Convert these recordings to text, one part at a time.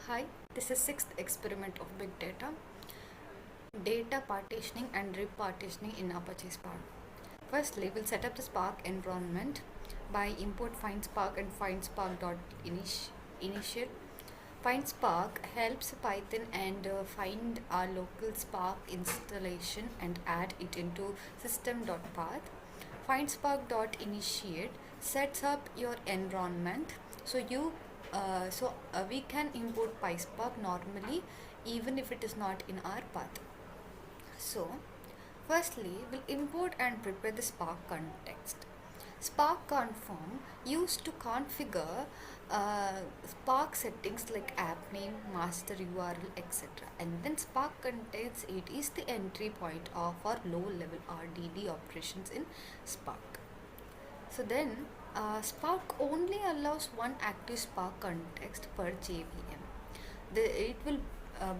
Hi, this is sixth experiment of big data partitioning and repartitioning in Apache Spark. Firstly, we'll set up the Spark environment by import find spark and find spark dot initial. Find spark helps Python and find our local Spark installation and add it into system.path. Find spark dot initiate sets up your environment, so we can import PySpark normally even if it is not in our path. So firstly, we'll import and prepare the Spark context. Spark conform used to configure Spark settings like app name, master URL, etc. And then Spark contains it is the entry point of our low level RDD operations in Spark. So then Spark only allows one active Spark context per JVM. It will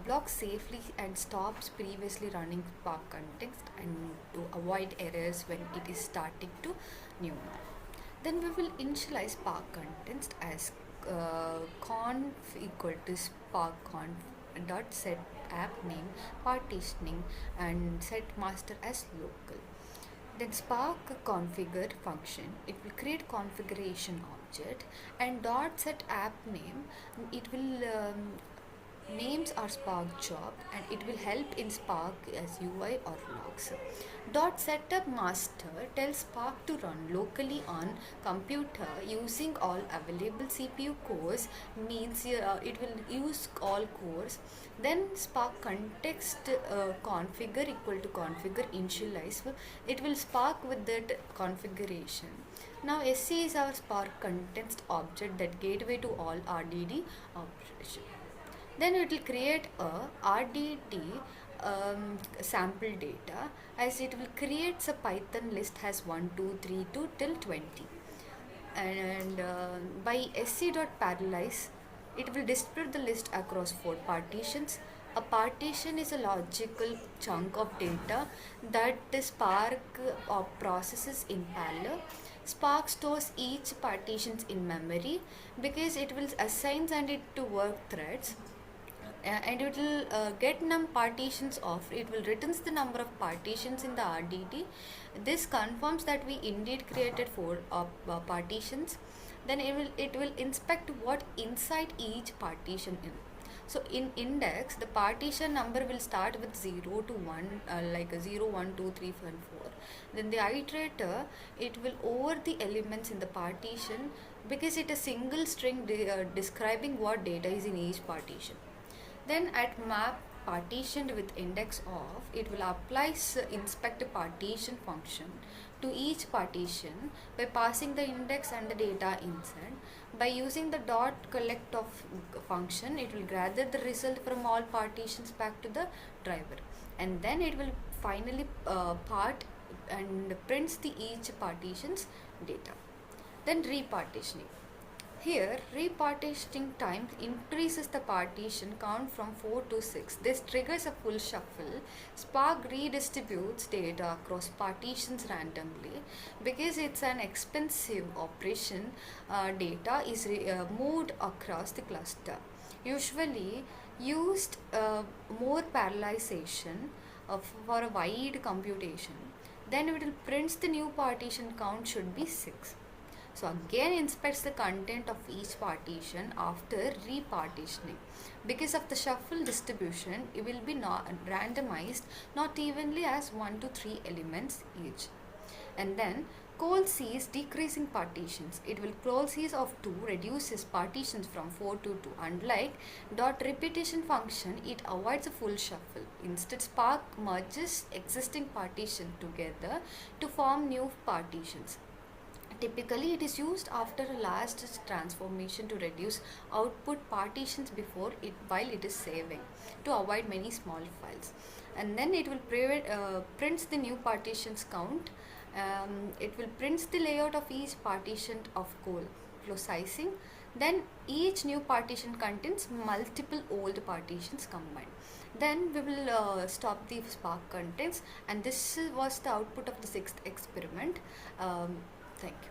block safely and stops previously running Spark context and to avoid errors when it is starting to new. Then we will initialize Spark context as conf equal to Spark conf dot set app name partitioning and set master as local. Then Spark configure function, it will create configuration object, and dot set app name, it will names our Spark job and it will help in Spark as UI or logs. Dot setup master tells Spark to run locally on computer using all available CPU cores, means it will use all cores. Then Spark context configure equal to configure initialize, it will Spark with that configuration. Now SC is our Spark context object, that gateway to all RDD operation. Then it will create a RDD sample data, as it will create a Python list has 1, 2, 3 to till 20. And by sc.parallelize, it will distribute the list across 4 partitions. A partition is a logical chunk of data that the Spark processes in parallel. Spark stores each partitions in memory because it will assign it to work threads. And it will get num partitions of, it will returns the number of partitions in the RDD. This confirms that we indeed created 4 partitions. Then it will inspect what inside each partition in. So in index, the partition number will start with 0 to 1, like a 0, 1, 2, 3, 4, 4. Then the iterator, it will over the elements in the partition because it is single string describing what data is in each partition. Then at map partitioned with index of, it will apply inspect partition function to each partition by passing the index and the data inside. By using the dot collect of function, it will gather the result from all partitions back to the driver, and then it will finally part and prints the each partition's data. Then repartitioning. Here, repartitioning time increases the partition count from 4 to 6. This triggers a full shuffle. Spark redistributes data across partitions randomly because it's an expensive operation. Data is moved across the cluster. Usually used more parallelization for a wide computation. Then it will print the new partition count should be 6. So again inspects the content of each partition after repartitioning. Because of the shuffle distribution, it will be not randomized not evenly as 1 to 3 elements each. And then call sees decreasing partitions. It will call sees of 2 reduces partitions from 4 to 2. Unlike dot repetition function, it avoids a full shuffle. Instead, Spark merges existing partition together to form new partitions. Typically, it is used after a last transformation to reduce output partitions before it while it is saving, to avoid many small files. And then it will prints the new partitions count. It will prints the layout of each partition of flow sizing. Then each new partition contains multiple old partitions combined. Then we will stop the Spark contents, and this was the output of the 6th experiment. Thank you.